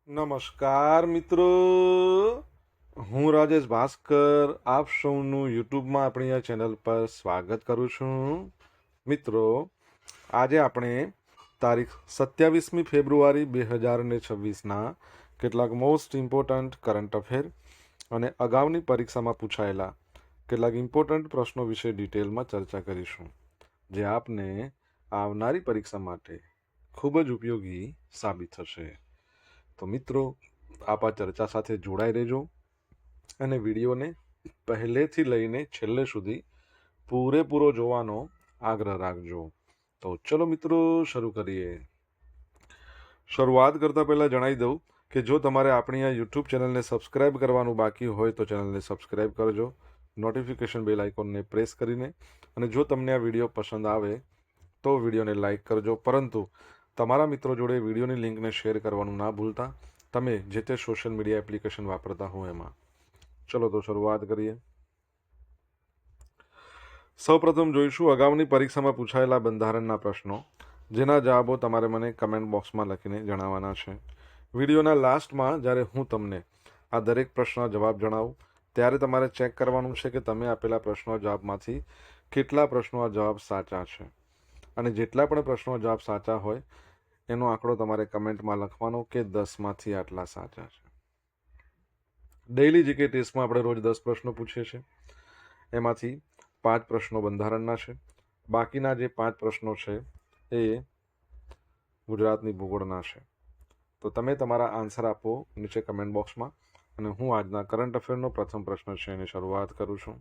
નમસ્કાર મિત્રો, હું રાજેશ ભાસ્કર આપ સૌનું યુટ્યુબમાં આપણી આ ચેનલ પર સ્વાગત કરું છું. મિત્રો, આજે આપણે તારીખ 27મી ફેબ્રુઆરી 2026ના કેટલાક મોસ્ટ ઇમ્પોર્ટન્ટ કરંટ અફેર અને અગાઉની પરીક્ષામાં પૂછાયેલા કેટલાક ઇમ્પોર્ટન્ટ પ્રશ્નો વિશે ડિટેલમાં ચર્ચા કરીશું, જે આપને આવનારી પરીક્ષા માટે ખૂબ જ ઉપયોગી સાબિત થશે. તો મિત્રો, આપ આ ચર્ચા સાથે જોડાઈ રહેજો અને વિડીયોને પહેલેથી લઈને છેલ્લે સુધી પૂરેપૂરો જોવાનો આગ્રહ રાખજો. તો ચલો મિત્રો, શરૂ કરીએ. શરૂઆત કરતાં પહેલાં જણાવી દઉં કે જો તમારે આપણી આ યુટ્યુબ ચેનલને સબસ્ક્રાઇબ કરવાનું બાકી હોય તો ચેનલને સબસ્ક્રાઇબ કરજો, નોટિફિકેશન બેલ આઇકોનને પ્રેસ કરીને. અને જો તમને આ વિડીયો પસંદ આવે તો વિડીયોને લાઇક કરજો, પરંતુ તમારા મિત્રો જોડે વિડીયોની લિંકને શેર કરવાનું ના ભૂલતા, તમે જે તે સોશિયલ મીડિયા એપ્લિકેશન વાપરતા હો એમાં. ચલો તો શરૂઆત કરીએ. સૌપ્રથમ જોઈશું અગાઉની પરીક્ષામાં પૂછાયેલા બંધારણના પ્રશ્નો, જેના જવાબો તમારે મને કમેન્ટ બોક્સમાં લખીને જણાવવાના છે. વિડીયોના લાસ્ટમાં જ્યારે હું તમને આ દરેક પ્રશ્નના જવાબ જણાવું ત્યારે તમારે ચેક કરવાનું છે કે તમે આપેલા પ્રશ્નોના જવાબમાંથી કેટલા પ્રશ્નોના જવાબ સાચા છે, અને જેટલા પણ પ્રશ્નોના જવાબ સાચા હોય એનો આંકડો તમારે કમેન્ટમાં લખવાનો કે 10માંથી આટલા સાચા છે. ડેઇલી જીકે ટેસ્ટમાં આપણે રોજ 10 પ્રશ્નો પૂછીએ છીએ, એમાંથી 5 પ્રશ્નો બંધારણના છે. બાકીના જે 5 પ્રશ્નો છે એ ગુજરાતની ભૂગોળના છે. તો તમે તમારા આન્સર આપો નીચે કમેન્ટ બોક્સમાં, અને હું આજના કરંટ અફેરનો પ્રથમ પ્રશ્ન છે એની શરૂઆત કરું છું.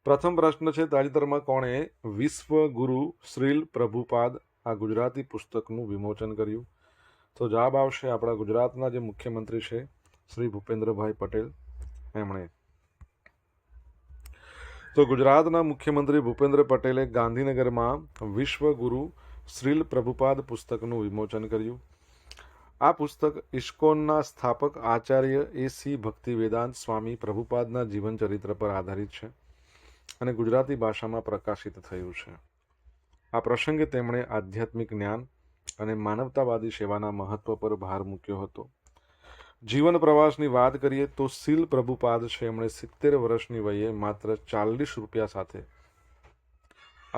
પ્રથમ પ્રશ્ન છે, તાજેતરમાં કોણે વિશ્વ ગુરુ શ્રીલ પ્રભુપાદ આ ગુજરાતી પુસ્તકનું વિમોચન કર્યું? તો જવાબ આવશે આપણા ગુજરાતના જે મુખ્યમંત્રી છે શ્રી ભૂપેન્દ્રભાઈ પટેલ, એમણે. તો ગુજરાતના મુખ્યમંત્રી ભૂપેન્દ્ર પટેલે ગાંધીનગરમાં વિશ્વ ગુરુ શ્રીલ પ્રભુપાદ પુસ્તકનું વિમોચન કર્યું. આ પુસ્તક ઇસ્કોનના સ્થાપક આચાર્ય A.C. ભક્તિવેદાંત સ્વામી પ્રભુપાદના જીવન ચરિત્ર પર આધારિત છે અને ગુજરાતી ભાષામાં પ્રકાશિત થયું છે. આ પ્રસંગે તેમણે આધ્યાત્મિક જ્ઞાન અને માનવતાવાદી સેવાના મહત્વ પર ભાર મૂક્યો હતો. જીવન પ્રવાસની વાત કરીએ તો શીલ પ્રભુપાદ છે, એમણે 70 વર્ષની વયે માત્ર 40 રૂપિયા સાથે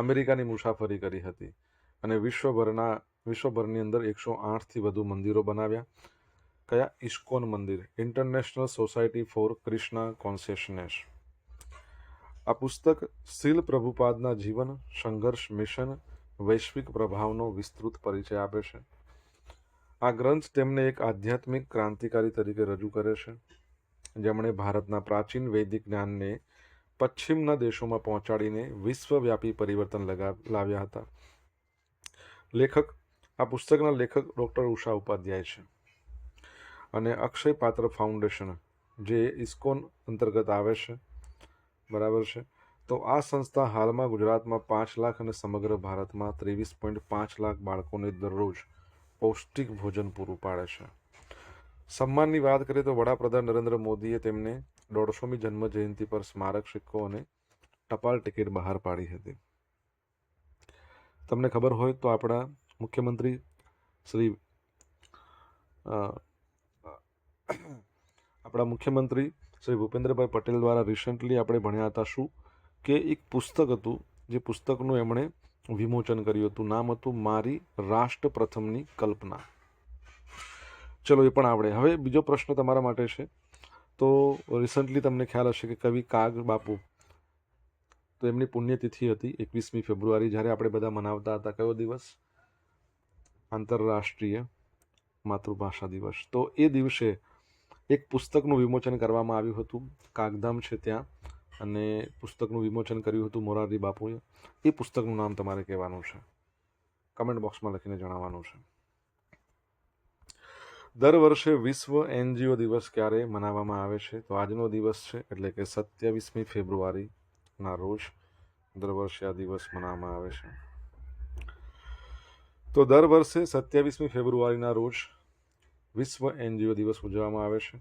અમેરિકાની મુસાફરી કરી હતી અને વિશ્વભરની અંદર 108થી વધુ મંદિરો બનાવ્યા. કયા? ઇસ્કોન મંદિર, international society for Krishna consciousness. આ પુસ્તક શીલ પ્રભુપાદના જીવન, સંઘર્ષ, મિશન, વૈશ્વિક પ્રભાવનો વિસ્તૃત પરિચય આપે છે. આ ગ્રંથ તેમને એક આધ્યાત્મિક ક્રાંતિકારી તરીકે રજૂ કરે છે, જેમણે ભારતના પ્રાચીન વૈદિક જ્ઞાનને પશ્ચિમના દેશોમાં પહોંચાડીને વિશ્વવ્યાપી પરિવર્તન લાવ્યા હતા. આ પુસ્તકના લેખક ડૉક્ટર ઉષા ઉપાધ્યાય છે, અને અક્ષય પાત્ર ફાઉન્ડેશન, જે ઇસ્કોન અંતર્ગત આવે છે, બરાબર છે. તો આ સંસ્થા હાલમાં ગુજરાતમાં 5 લાખ અને સમગ્ર ભારતમાં 23.5 લાખ બાળકોને દરરોજ પૌષ્ટિક ભોજન પૂરું પાડે છે. સન્માનની વાત કરીએ તો વડાપ્રધાન નરેન્દ્ર મોદીએ તેમને 150મી જન્મ જયંતિ પર સ્મારક સિક્કો અને ટપાલ ટિકિટ બહાર પાડી હતી. તમને ખબર હોય તો આપણા મુખ્યમંત્રી શ્રી ભૂપેન્દ્રભાઈ પટેલ દ્વારા રિસન્ટલી આપણે ભણ્યા હતા શું કે એક પુસ્તક હતું, જે પુસ્તકનું એમણે વિમોચન કર્યું હતું. નામ હતું મારી રાષ્ટ્ર પ્રથમની કલ્પના. ચલો, એ પણ આવડે. હવે બીજો પ્રશ્ન તમારા માટે છે. તો રિસન્ટલી તમને ખ્યાલ હશે કે કવિ કાગ બાપુ, તો એમની પુણ્યતિથિ હતી 21મી ફેબ્રુઆરી, જ્યારે આપણે બધા મનાવતા હતા કયો દિવસ? આંતરરાષ્ટ્રીય માતૃભાષા દિવસ. તો એ દિવસે એક પુસ્તકનું વિમોચન કરવામાં આવ્યું હતું, કાગધામ છે ત્યાં, અને પુસ્તકનું વિમોચન કર્યું હતું મોરારજી બાપુએ. એ પુસ્તકનું નામ તમારે કહેવાનું છે, કમેન્ટ બોક્સમાં લખીને જણાવવાનું છે. દર વર્ષે વિશ્વ NGO દિવસ ક્યારે મનાવવામાં આવે છે? તો આજનો દિવસ છે, એટલે કે 27મી ફેબ્રુઆરીના રોજ દર વર્ષે આ દિવસ મનાવવામાં આવે છે. તો દર વર્ષે 27મી ફેબ્રુઆરીના રોજ વિશ્વ NGO દિવસ ઉજવવામાં આવે છે.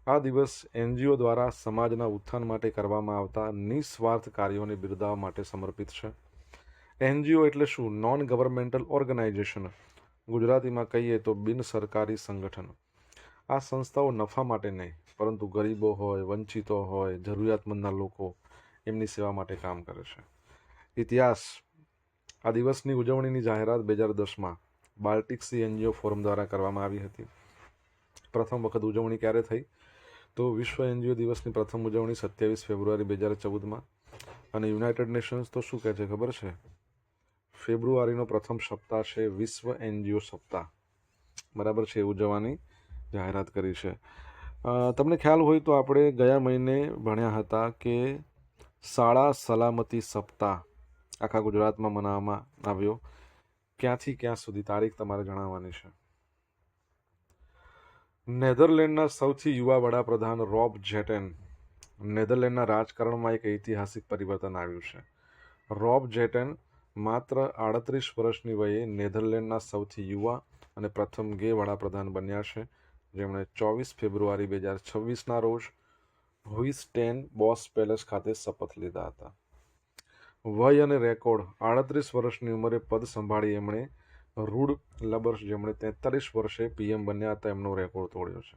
આ દિવસ NGO દ્વારા સમાજના ઉત્થાન માટે કરવામાં આવતા નિસ્વાર્થ કાર્યોને બિરદાવવા માટે સમર્પિત છે. NGO એટલે શું? નોન ગવર્મેન્ટલ ઓર્ગેનાઇઝેશન, ગુજરાતીમાં કહીએ તો બિન સરકારી સંગઠન. આ સંસ્થાઓ નફા માટે નહીં, પરંતુ ગરીબો હોય, વંચિતો હોય, જરૂરિયાતમંદના લોકો એમની સેવા માટે કામ કરે છે. ઇતિહાસ. આ દિવસની ઉજવણીની જાહેરાત 2010માં બાલ્ટિક સી એનજીઓ ફોરમ દ્વારા કરવામાં આવી હતી. પ્રથમ વખત ઉજવણી ક્યારે થઈ? તો વિશ્વ એનજીઓ દિવસની પ્રથમ ઉજવણી 27 ફેબ્રુઆરી 2014માં. અને યુનાઇટેડ નેશન્સ તો શું કહે છે ખબર છે? ફેબ્રુઆરીનો પ્રથમ સપ્તાહ છે વિશ્વ એનજીઓ સપ્તાહ, બરાબર છે, ઉજવવાની જાહેરાત કરી છે. તમને ખ્યાલ હોય તો આપણે ગયા મહિને ભણ્યા હતા કે શાળા સલામતી સપ્તાહ આખા ગુજરાતમાં મનાવવામાં આવ્યો. ક્યાંથી ક્યાં સુધી તારીખ તમારે જણાવવાની છે. નેધરલેન્ડના સૌથી યુવા વડાપ્રધાન રોબ જેટેન. નેધરલેન્ડના રાજકારણમાં એક ઐતિહાસિક પરિવર્તન આવ્યું છે. રોબ જેટેન માત્ર 38 વર્ષની વયે નેધરલેન્ડના સૌથી યુવા અને પ્રથમ ગે વડાપ્રધાન બન્યા છે, જેમણે 24 ફેબ્રુઆરી 2026ના રોજ હુઇસ્ટેન બોસ પેલેસ ખાતે શપથ લીધા હતા. વય અને રેકોર્ડ. 38 વર્ષની ઉંમરે પદ સંભાળી એમણે રૂડ લબર્સ, જેમણે 43 વર્ષે પીએમ બન્યા હતા, એમનો રેકોર્ડ તોડ્યો છે.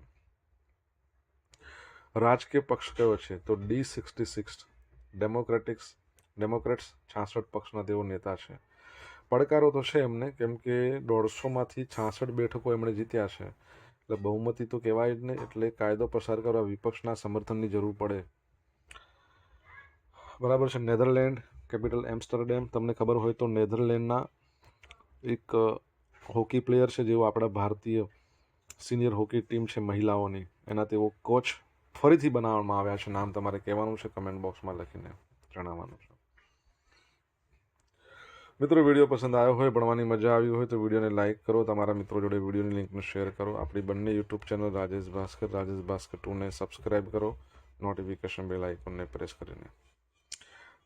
રાજકીય પક્ષ કયો છે? તો D66 ડેમોક્રેટ્સ. 66 પક્ષના તેઓ નેતા છે. પડકારો તો છે એમને, કેમ કે 150માંથી 66 બેઠકો એમણે જીત્યા છે, એટલે બહુમતી તો કહેવાય જ નહીં, એટલે કાયદો પસાર કરવા વિપક્ષના સમર્થનની જરૂર પડે. બરાબર છે. Netherland capital Amsterdam. તમને ખબર હોય તો નેધરલેન્ડના એક હોકી પ્લેયર છે, જેઓ આપણા ભારતીય સિનિયર હોકી ટીમ છે મહિલાઓની, એના તેઓ કોચ ફરીથી બનાવવામાં આવ્યા છે. નામ તમારે કહેવાનું છે, કમેન્ટ બોક્સમાં લખીને જણાવવાનું છે. મિત્રો, વિડીયો પસંદ આવ્યો હોય, ભણવાની મજા આવી હોય તો વિડીયોને લાઇક કરો, તમારા મિત્રો જોડે વિડીયોની લિંકને શેર કરો. આપણી બંને યુટ્યુબ ચેનલ રાજેશ ભાસ્કર 2ને સબસ્ક્રાઇબ કરો, નોટિફિકેશન બેલ આઇકોનને પ્રેસ કરીને.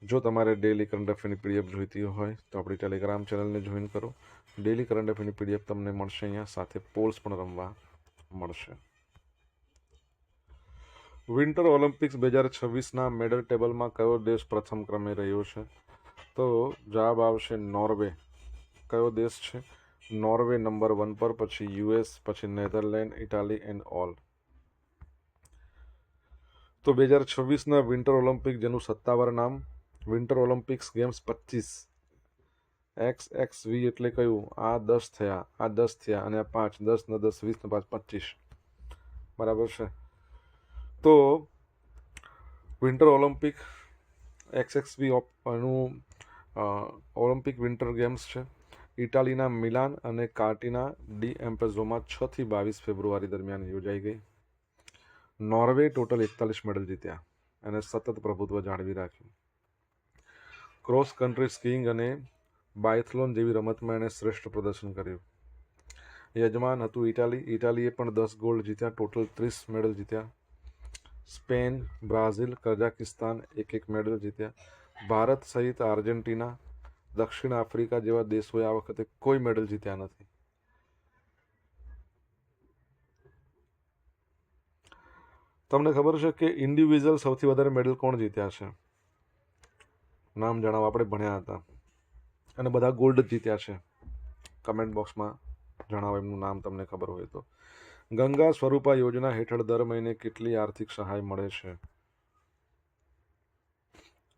જો તમારે ડેલી કરંટ અફેરની પીડીએફ જોઈતી હોય તો આપણી ટેલિગ્રામ ચેનલને જોઈન કરો. ડેલી કરંટ અફેરની પીડીએફ તમને મળશે અહીંયા, સાથે પોલ્સ પણ રમવા મળશે. વિન્ટર ઓલિમ્પિક્સ 2026ના મેડલ ટેબલમાં કયો દેશ પ્રથમ ક્રમે રહ્યો છે? તો જવાબ આવશે નોર્વે. કયો દેશ છે? નોર્વે નંબર 1 પર, પછી યુએસ, પછી નેધરલેન્ડ, ઇટાલી એન્ડ ઓલ. તો 2026ના વિન્ટર ઓલિમ્પિક, જેનું સત્તાવાર નામ વિન્ટર ઓલિમ્પિક્સ ગેમ્સ 25, XXV એટલે કયું? આ 10 થયા, આ 10 થયા, અને આ 5, 10 ને 10, 20 ને 5, 25, બરાબર છે. તો વિન્ટર ઓલિમ્પિક XXV એનું ઓલિમ્પિક વિન્ટર ગેમ્સ છે. ઇટાલીના મિલાન અને કાર્ટિના ડી એમ્પેઝોમાં 6 થી 22 ફેબ્રુઆરી દરમિયાન યોજાઈ ગઈ. નોર્વે ટોટલ 41 મેડલ જીત્યા અને સતત પ્રભુત્વ જાળવી રાખ્યું. ક્રોસ કન્ટ્રી સ્કીઇંગ અને બાયથલોન જેવી રમતમાં એણે શ્રેષ્ઠ પ્રદર્શન કર્યું. યજમાન હતું ઇટાલી. ઇટાલીએ પણ 10 ગોલ્ડ જીત્યા, ટોટલ 30 મેડલ જીત્યા. સ્પેન, બ્રાઝિલ, કઝાકિસ્તાન 1-1 મેડલ જીત્યા. ભારત સહિત આર્જેન્ટિના, દક્ષિણ આફ્રિકા જેવા દેશોએ આ વખતે કોઈ મેડલ જીત્યા નથી. તમને ખબર છે કે ઇન્ડિવિજ્યુઅલ સૌથી વધારે મેડલ કોણ જીત્યા છે? નામ જણાવો, આપણે ભણ્યા હતા, અને બધા ગોલ્ડ જીત્યા છે. કમેન્ટ બોક્સમાં જણાવો એમનું નામ તમને ખબર હોય તો. ગંગા સ્વરૂપા યોજના હેઠળ દર મહિને કેટલી આર્થિક સહાય મળે છે?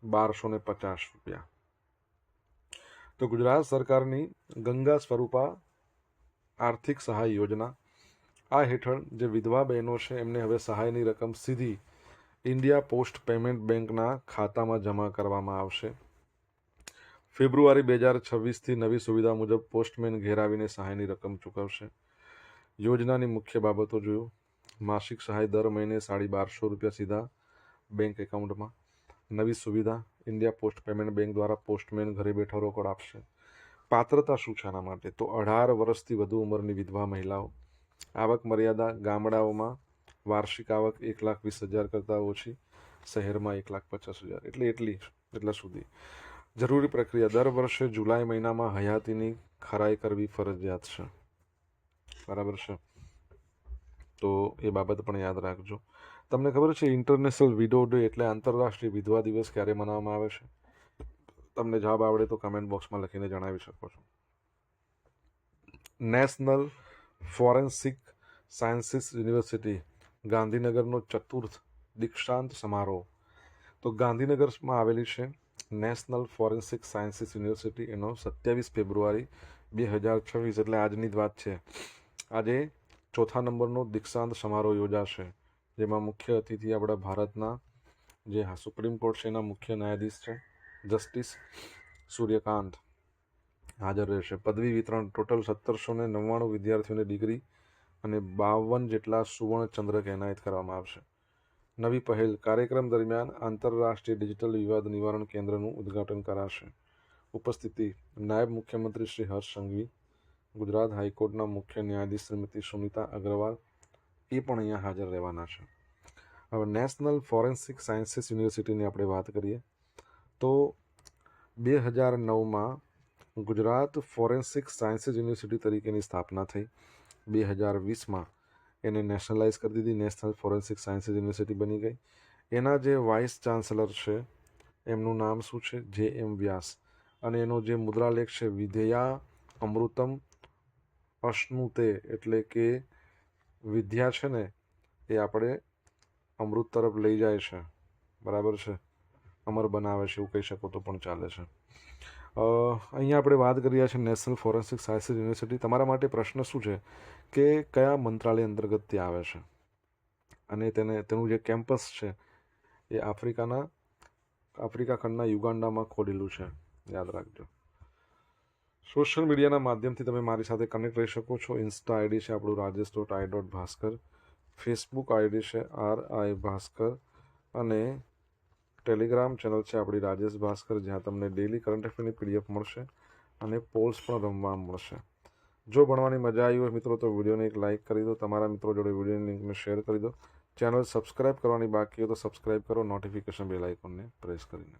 1250 રૂપિયા. તો ગુજરાત સરકારની ગંગા સ્વરૂપા આર્થિક સહાય યોજના, આ હેઠળ જે વિધવા બહેનો છે એમને હવે સહાયની રકમ સીધી ઇન્ડિયા પોસ્ટ પેમેન્ટ બેંકના ખાતામાં જમા કરવામાં આવશે. ફેબ્રુઆરી 2026થી નવી સુવિધા મુજબ પોસ્ટમેન ઘેર આવીને સહાયની રકમ ચૂકવશે. યોજનાની મુખ્ય બાબતો જોયું. માસિક સહાય દર મહિને 1250 રૂપિયા સીધા બેંક એકાઉન્ટમાં. નવી સુવિધા, ઇન્ડિયા પોસ્ટ પેમેન્ટ બેંક દ્વારા પોસ્ટમેન ઘરે બેઠો રોકડ આપશે. પાત્રતા શું છે આના માટે? તો 18 વર્ષથી વધુ ઉંમરની વિધવા મહિલાઓ. આવક મર્યાદા, ગામડાઓમાં વાર્ષિક આવક 1,20,000 કરતાં ઓછી, શહેરમાં 1,50,000, એટલા સુધી. જરૂરી પ્રક્રિયા, દર વર્ષે જુલાઈ મહિનામાં હયાતીની ખરાઈ કરવી ફરજિયાત છે, બરાબર છે. તો એ બાબત પણ યાદ રાખજો. તમને ખબર છે ઇન્ટરનેશનલ વિડો ડે એટલે આંતરરાષ્ટ્રીય વિધવા દિવસ ક્યારે મનાવવામાં આવે છે? તમને જવાબ આવડે તો કમેન્ટ બોક્સમાં લખીને જણાવી શકો છો. નેશનલ ફોરેન્સિક સાયન્સીસ યુનિવર્સિટી ગાંધીનગરનો ચતુર્થ દીક્ષાંત સમારોહ. તો ગાંધીનગરમાં આવેલી છે નેશનલ ફોરેન્સિક સાયન્સીસ યુનિવર્સિટી. એનો 27 ફેબ્રુઆરી 2026 એટલે આજની જ વાત છે. આજે ચોથા નંબરનો દીક્ષાંત સમારોહ યોજાશે, જેમાં મુખ્ય અતિથિ આપણા ભારતના જે સુપ્રીમ કોર્ટ છે એના મુખ્ય ન્યાયાધીશ છે જસ્ટિસ સૂર્યકાંત હાજર રહેશે. પદવી વિતરણ ટોટલ 1799 વિદ્યાર્થીઓને ડિગ્રી અને 52 જેટલા સુવર્ણ ચંદ્રક એનાયત કરવામાં આવશે. નવી પહેલ કાર્યક્રમ દરમિયાન આંતરરાષ્ટ્રીય ડિજિટલ વિવાદ નિવારણ કેન્દ્રનું ઉદ્ઘાટન કરાશે. ઉપસ્થિતિ નાયબ મુખ્યમંત્રી શ્રી હર્ષ સંઘવી, ગુજરાત હાઈકોર્ટના મુખ્ય ન્યાયાધીશ શ્રીમતી સુમિતા અગ્રવાલ એ પણ અહીંયા હાજર રહેવાના છે. હવે નેશનલ ફોરેન્સિક સાયન્સીસ યુનિવર્સિટીની આપણે વાત કરીએ તો 2009માં ગુજરાત ફોરેન્સિક સાયન્સીસ યુનિવર્સિટી તરીકેની સ્થાપના થઈ. 2020માં એને નેશનલાઇઝ કરી દીધી, નેશનલ ફોરેન્સિક સાયન્સીસ યુનિવર્સિટી બની ગઈ. એના જે વાઇસ ચાન્સલર છે એમનું નામ શું છે? JM વ્યાસ. અને એનો જે મુદ્રાલેખ છે વિધેયા અમૃતમ અશ્નુતે, એટલે કે વિદ્યા છે ને એ આપણે અમૃત તરફ લઈ જાય છે, બરાબર છે, અમર બનાવે છે, એવું કહી શકો તો પણ ચાલે છે. અહીંયા આપણે વાત કરી રહ્યા છીએ નેશનલ ફોરેન્સિક સાયન્સીસ યુનિવર્સિટી. તમારા માટે પ્રશ્ન શું છે કે કયા મંત્રાલય અંતર્ગત તે આવે છે, અને તેનું જે કેમ્પસ છે એ આફ્રિકા ખંડના યુગાન્ડામાં ખોલેલું છે, યાદ રાખજો. સોશિયલ મીડિયાના માધ્યમથી તમે મારી સાથે કનેક્ટ રહી શકો છો. ઇન્સ્ટા આઈડી છે આપણું rajesh.i.bhaskar, ફેસબુક આઈડી છે RI ભાસ્કર, અને ટેલિગ્રામ ચેનલ છે આપણી રાજેશ ભાસ્કર, જ્યાં તમને ડેલી કરંટ અફેરની PDF મળશે અને પોલ્સ પણ રમવા મળશે. જો ભણવાની મજા આવી હોય મિત્રો તો વિડીયોને એક લાઇક કરી દો, તમારા મિત્રો જોડે વિડીયોની લિંકને શેર કરી દો. ચેનલ સબસ્ક્રાઇબ કરવાની બાકી હોય તો સબસ્ક્રાઇબ કરો, નોટિફિકેશન બેલ આઇકોનને પ્રેસ કરીને.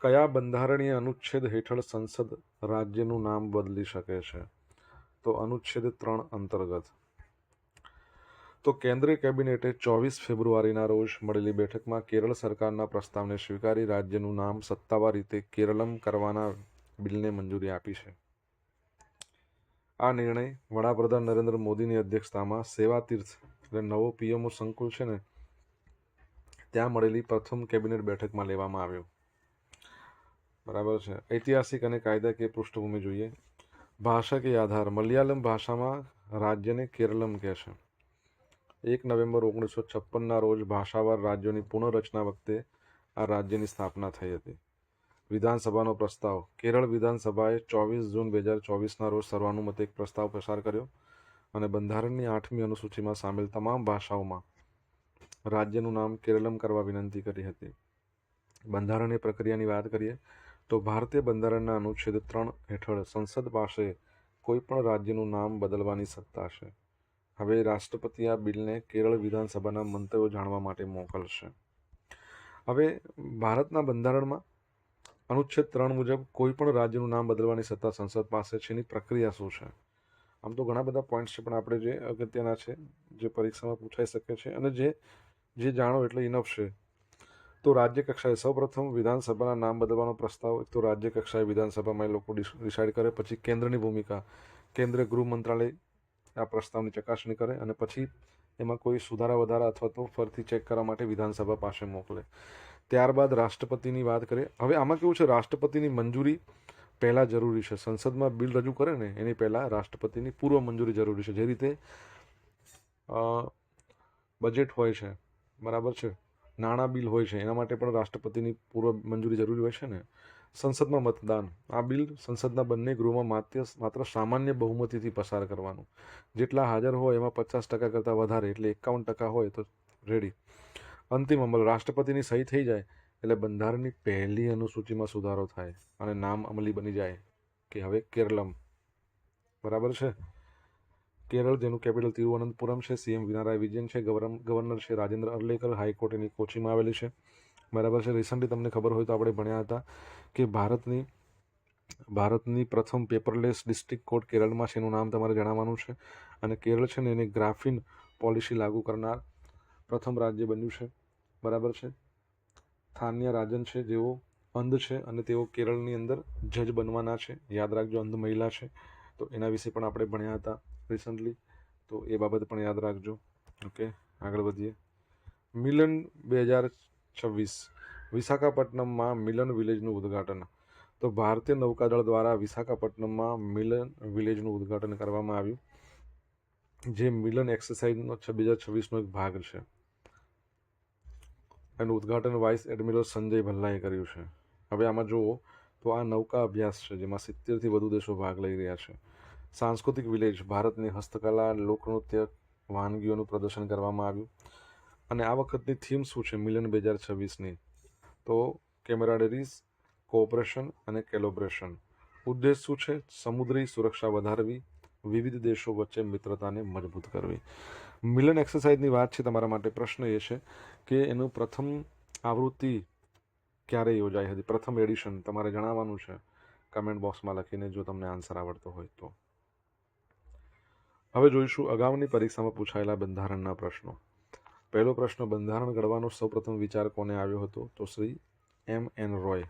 કયા બંધારણીય અનુચ્છેદ હેઠળ સંસદ રાજ્યનું નામ બદલી શકે છે? તો અનુચ્છેદ 3 અંતર્ગત. તો કેન્દ્રીય કેબિનેટે 24 ફેબ્રુઆરીના રોજ મળેલી બેઠકમાં કેરળ સરકારના પ્રસ્તાવને સ્વીકારી રાજ્યનું નામ સત્તાવાર રીતે કેરળમ કરવાના બિલને મંજૂરી આપી છે. આ નિર્ણય વડાપ્રધાન નરેન્દ્ર મોદીની અધ્યક્ષતામાં સેવા તીર્થ એટલે નવો PMO સંકુલ છે ને ત્યાં મળેલી પ્રથમ કેબિનેટ બેઠકમાં લેવામાં આવ્યો, બરાબર છે. ઐતિહાસિક અને કાયદાકીય પૃષ્ઠભૂમિ જોઈએ. ભાષાકીય આધાર મલયાલમ ભાષામાં રાજ્યને કેરળમ કહે છે. 1 નવેમ્બર 1956ના રોજ ભાષાવાર રાજ્યોની પુનઃરચના વખતે આ રાજ્યની સ્થાપના થઈ હતી. વિધાનસભાનો પ્રસ્તાવ કેરળ વિધાનસભાએ 24 જૂન 2024ના રોજ સર્વાનુમતે એક પ્રસ્તાવ પસાર કર્યો અને બંધારણની 8મી અનુસૂચિમાં સામેલ તમામ ભાષાઓમાં રાજ્યનું નામ કેરળમ કરવા વિનંતી કરી હતી. બંધારણીય પ્રક્રિયાની વાત કરીએ તો ભારતીય બંધારણના અનુચ્છેદ 3 હેઠળ સંસદ પાસે કોઈ પણ રાજ્યનું નામ બદલવાની સત્તા છે. હવે રાષ્ટ્રપતિ આ બિલને કેરળ વિધાનસભાના મંતવ્યો જાણવા માટે મોકલશે. હવે ભારતના બંધારણમાં અનુચ્છેદ 3 મુજબ કોઈ પણ રાજ્યનું નામ બદલવાની સત્તા સંસદ પાસે છે. એની પ્રક્રિયા શું છે? આમ તો ઘણા બધા પોઈન્ટ્સ છે, પણ આપણે જે અગત્યના છે, જે પરીક્ષામાં પૂછાઈ શકે છે અને જે જાણો એટલે ઇનફ છે. તો રાજ્ય કક્ષાએ સૌપ્રથમ વિધાનસભાના નામ બદલવાનો પ્રસ્તાવ એક તો રાજ્ય કક્ષાએ વિધાનસભામાં એ લોકો ડિસાઇડ કરે, પછી કેન્દ્રની ભૂમિકા કેન્દ્રીય ગૃહ મંત્રાલય આ પ્રસ્તાવની ચકાસણી કરે અને પછી એમાં કોઈ સુધારા વધારા અથવા તો ફરીથી ચેક કરવા માટે વિધાનસભા પાસે મોકલે. ત્યારબાદ રાષ્ટ્રપતિની વાત કરીએ. હવે આમાં કેવું છે, રાષ્ટ્રપતિની મંજૂરી પહેલાં જરૂરી છે. સંસદમાં બિલ રજૂ કરે ને એની પહેલાં રાષ્ટ્રપતિની પૂર્વ મંજૂરી જરૂરી છે. જે રીતે બજેટ હોય છે, બરાબર છે, નાણાં બિલ હોય છે, એના માટે પણ રાષ્ટ્રપતિની પૂર્વ મંજૂરી જરૂરી હોય છે ને. સંસદમાં મતદાન આ બિલ સંસદના બંને ગૃહમાં માત્ર સામાન્ય બહુમતીથી પસાર કરવાનું. જેટલા હાજર હોય એમાં 50% કરતાં વધારે એટલે 51% હોય તો રેડી. અંતિમ અમલ રાષ્ટ્રપતિની સહી થઈ જાય એટલે બંધારણની પહેલી અનુસૂચિમાં સુધારો થાય અને નામ અમલી બની જાય કે હવે કેરળમ, બરાબર છે. કેરળ જેનું કેપિટલ તિરુવનંતપુરમ છે, CM પિનારાઈ વિજયન છે, ગવર્નર છે રાજેન્દ્ર અર્લેકર, હાઈકોર્ટ એની કોચીમાં આવેલી છે, બરાબર છે. રિસન્ટલી તમને ખબર હોય તો આપણે ભણ્યા હતા કે ભારતની પ્રથમ પેપરલેસ ડિસ્ટ્રિક્ટ કોર્ટ કેરળમાં છે. એનું નામ તમારે જણાવવાનું છે. અને કેરળ છે ને એને ગ્રાફિન પોલિસી લાગુ કરનાર પ્રથમ રાજ્ય બન્યું છે, બરાબર છે. સ્થાનીય રાજન છે જેઓ અંધ છે અને તેઓ કેરળની અંદર જજ બનવાના છે. યાદ રાખજો, અંધ મહિલા છે. તો એના વિશે પણ આપણે ભણ્યા હતા રિસન્ટલી, તો એ બાબત પણ યાદ રાખજો. ઓકે, આગળ વધીએ. મિલન 2026 વિશાખાપટ્ટનમમાં મિલન વિલેજનું ઉદ્ઘાટન. તો ભારતીય નૌકાદળ દ્વારા વિશાખાપટ્ટનમમાં મિલન વિલેજનું ઉદ્ઘાટન કરવામાં આવ્યું, જે મિલન એક્સરસાઇઝનો 2026નો એક ભાગ છે. એનું ઉદ્ઘાટન વાઇસ એડમિરલ સંજય ભલ્લાએ કર્યું છે. હવે આમાં જુઓ તો આ નૌકા અભ્યાસ છે, જેમાં 70થી વધુ દેશો ભાગ લઈ રહ્યા છે. સાંસ્કૃતિક વિલેજ, ભારતની હસ્તકલા, લોકનૃત્ય, વાનગીઓનું પ્રદર્શન કરવામાં આવ્યું. અને આ વખતની થીમ શું છે મિલન 2026ની? તો કેમેરાડરીઝ, કોઓપરેશન અને કેલોબ્રેશન. ઉદ્દેશ શું છે? સમુદ્રી સુરક્ષા વધારવી, વિવિધ દેશો વચ્ચે મિત્રતાને મજબૂત કરવી. મિલન એક્સરસાઇઝની વાત છે તમારા માટે. પ્રશ્ન એ છે કે એનું પ્રથમ આવૃત્તિ ક્યારે યોજાઈ હતી? પ્રથમ એડિશન તમારે જણાવવાનું છે કમેન્ટ બોક્સમાં લખીને, જો તમને આન્સર આવડતો હોય તો. હવે જોઈશું અગાઉની પરીક્ષામાં પૂછાયેલા બંધારણના પ્રશ્નો. પહેલો પ્રશ્ન, બંધારણ ઘડવાનો સૌપ્રથમ વિચાર કોને આવ્યો હતો? તો Shri M.N. Roy.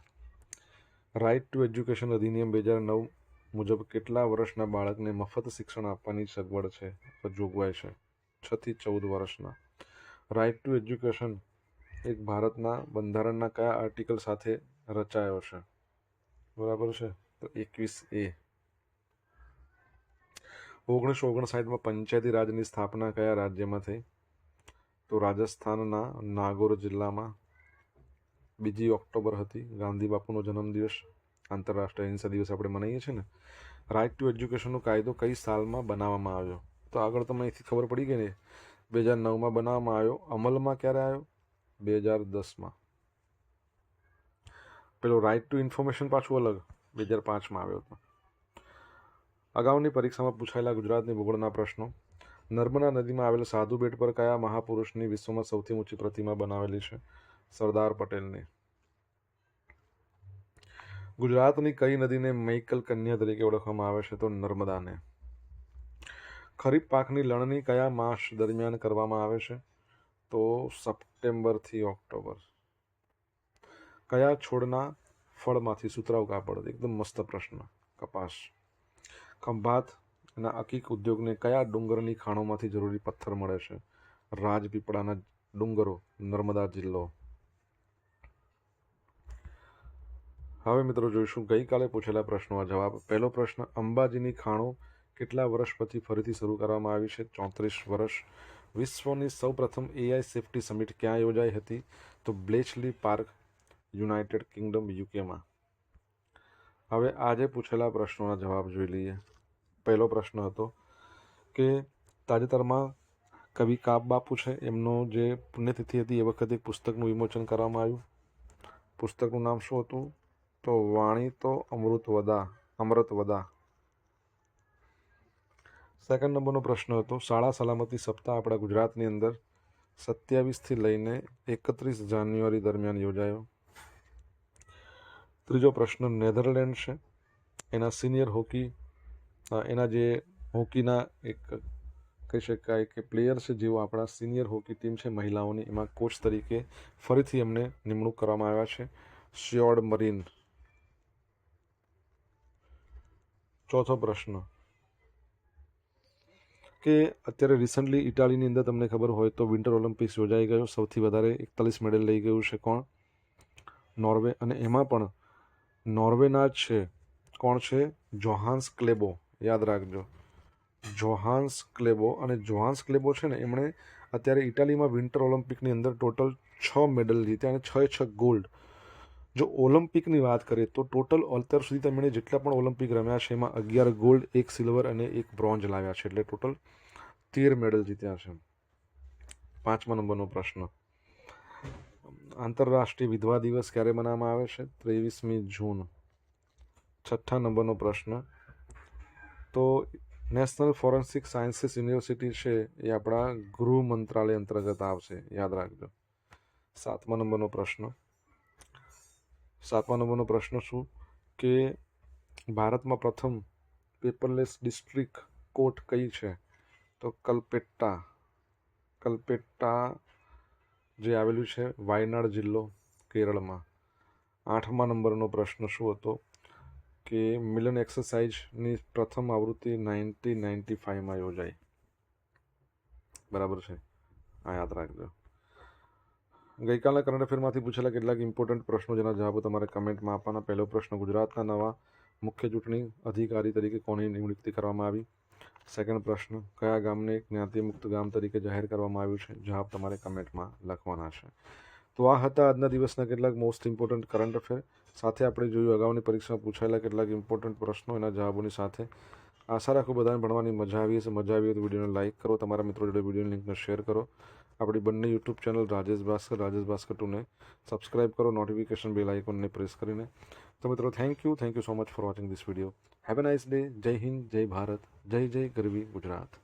Right to education અધિનિયમ 2009 મુજબ કેટલા વર્ષના બાળકને મફત શિક્ષણ આપવાની સગવડ છે? તો જોગવાઈ છે 6 થી 14 વર્ષના. રાઇટ ટુ એજ્યુકેશન એક ભારતના બંધારણના કયા આર્ટિકલ સાથે રચાયો છે? બરાબર છે, તો 21A. 1959માં પંચાયતી રાજની સ્થાપના કયા રાજ્યમાં થઈ? તો રાજસ્થાનના નાગોર જિલ્લામાં. 2 ઓક્ટોબર હતી ગાંધી બાપુનો જન્મદિવસ, આંતરરાષ્ટ્રીય અહિંસા દિવસ આપણે મનાવીએ છીએ ને. રાઇટ ટુ એજ્યુકેશનનો કાયદો કઈ સાલમાં બનાવવામાં આવ્યો? તો આગળ તમને અહીંથી ખબર પડી ગઈ ને, 2009માં બનાવવામાં આવ્યો. અમલમાં ક્યારે આવ્યો? 2010માં. પેલો રાઇટ ટુ ઇન્ફોર્મેશન પાછું અલગ 2005માં આવ્યો હતો. અગાઉની પરીક્ષામાં પૂછાયેલા ગુજરાતની ભૂગોળના પ્રશ્નો. નર્મદા નદીમાં આવેલ સાધુ બેટ પર કયા મહાપુરુષની વિશ્વમાં સૌથી ઊંચી પ્રતિમા બનાવેલી છે? સરદાર પટેલની. ગુજરાતની કઈ નદીને મૈકલ કન્યા તરીકે ઓળખવામાં આવે છે? તો નર્મદાને. ખરીફ પાકની લણણી કયા માસ દરમિયાન કરવામાં આવે છે? તો સપ્ટેમ્બરથી ઓક્ટોબર. કયા છોડના ફળમાંથી સુતરાઉ કાપડ? એકદમ મસ્ત પ્રશ્ન. કપાસ. ખંભાત અને અકીક ઉદ્યોગને કયા ડુંગરની ખાણોમાંથી જરૂરી પથ્થર મળે છે? રાજપીપળાના ડુંગરો, નર્મદા જિલ્લો. હવે મિત્રો જોઈશું ગઈકાલે પૂછેલા પ્રશ્નોના જવાબ. પહેલો પ્રશ્ન, અંબાજીની ખાણો કેટલા વર્ષ પછી ફરીથી શરૂ કરવામાં આવી છે? 34 વર્ષ. વિશ્વની સૌપ્રથમ AI સેફ્ટી સમિટ ક્યાં યોજાઈ હતી? તો બ્લેચલી પાર્ક, યુનાઇટેડ કિંગડમ, યુકેમાં. હવે આજે પૂછેલા પ્રશ્નોના જવાબ જોઈ લઈએ. પહેલો પ્રશ્ન હતો કે તાજેતરમાં કવિ કાબ બાપુ છે, એમનો જે પુણ્યતિથિ હતી એ વખતે પુસ્તકનું વિમોચન કરવામાં આવ્યું. પુસ્તકનું નામ શું હતું? તો વાણી તો અમૃતવદા. સેકન્ડ નંબરનો પ્રશ્ન હતો, શાળા સલામતી સપ્તાહ આપણા ગુજરાતની અંદર 27થી લઈને 31 જાન્યુઆરી દરમિયાન યોજાયો. ત્રીજો પ્રશ્ન, નેધરલેન્ડ છે એના સિનિયર હોકી, એના જે હોકીના એક કહી શકાય કે પ્લેયર છે, જેઓ આપણા સિનિયર હોકી ટીમ છે મહિલાઓની, એમાં કોચ તરીકે ફરીથી એમને નિમણૂક કરવામાં આવ્યા છે, શ્યોર્ડ મરીન. ચોથો પ્રશ્ન કે અત્યારે રિસન્ટલી ઇટાલીની અંદર તમને ખબર હોય તો વિન્ટર ઓલિમ્પિક્સ યોજાઈ ગયો. સૌથી વધારે 41 મેડલ લઈ ગયું છે કોણ? નોર્વે. અને એમાં પણ નોર્વેના જ છે, કોણ છે? જોહાન્સ ક્લેબો. યાદ રાખજો, જોહાન્સ ક્લેબો. અને જોહાન્સ ક્લેબો છે ને, એમણે અત્યારે ઇટાલીમાં વિન્ટર ઓલિમ્પિકની અંદર ટોટલ 6 મેડલ જીત્યા અને 6 ગોલ્ડ. જો ઓલિમ્પિકની વાત કરીએ તો ટોટલ અત્યાર સુધી તેમણે જેટલા પણ ઓલિમ્પિક રમ્યા છે એમાં 11 ગોલ્ડ, 1 સિલ્વર અને 1 બ્રોન્ઝ લાવ્યા છે, એટલે ટોટલ 13 મેડલ જીત્યા છે. 5મા નંબરનો પ્રશ્ન, આંતરરાષ્ટ્રીય વિધવા દિવસ ક્યારે મનાવવામાં આવે છે? 23મી જૂન. 6થા નંબરનો પ્રશ્ન, તો નેશનલ ફોરેન્સિક સાયન્સીસ યુનિવર્સિટી છે એ આપણા ગૃહ મંત્રાલય અંતર્ગત આવશે, યાદ રાખજો. 7મા નંબરનો પ્રશ્ન શું કે ભારતમાં પ્રથમ પેપરલેસ ડિસ્ટ્રિક્ટ કોર્ટ કઈ છે? તો કલ્પેટ્ટા જે આવેલું છે વાયનાડ જિલ્લો, કેરળમાં. 8મા નંબરનો પ્રશ્ન શું હતો કે મિલન એક્સરસાઇઝની પ્રથમ આવૃત્તિ 1995માં યોજાઈ. બરાબર છે, આ યાદ રાખજો. ગઈકાલના કરંટ અફેરમાંથી પૂછેલા કેટલાક ઇમ્પોર્ટન્ટ પ્રશ્નો જેના જવાબો તમારે કમેન્ટમાં આપવાના. પહેલો પ્રશ્ન, ગુજરાતના નવા મુખ્ય ચૂંટણી અધિકારી તરીકે કોની નિયુક્તિ કરવામાં આવી? સેકન્ડ પ્રશ્ન, કયા ગામને જ્ઞાતિ મુક્ત ગામ તરીકે જાહેર કરવામાં આવ્યું છે? જવાબ તમારે કમેન્ટમાં લખવાના છે. તો આ હતા આજના દિવસના કેટલાક મોસ્ટ ઇમ્પોર્ટન્ટ કરંટ અફેર. સાથે આપણે જોયું અગાઉની પરીક્ષામાં પૂછાયેલા કેટલાક ઇમ્પોર્ટન્ટ પ્રશ્નો એના જવાબોની સાથે. આશા રાખું બધાને ભણવાની મજા આવી હશે. મજા આવી હોય તો વિડીયોને લાઇક કરો, તમારા મિત્રો જોડે વિડીયોની લિંકને શેર કરો. આપણી બંને યુટ્યુબ ચેનલ રાજેશ ભાસ્કર 2ને સબસ્ક્રાઇબ કરો, નોટિફિકેશન બેલ આઇકોનને પ્રેસ કરીને. તો મિત્રો thank you so much for watching this video. Have a nice day. Jai Hind, જય ભારત, જય જય ગરવી ગુજરાત.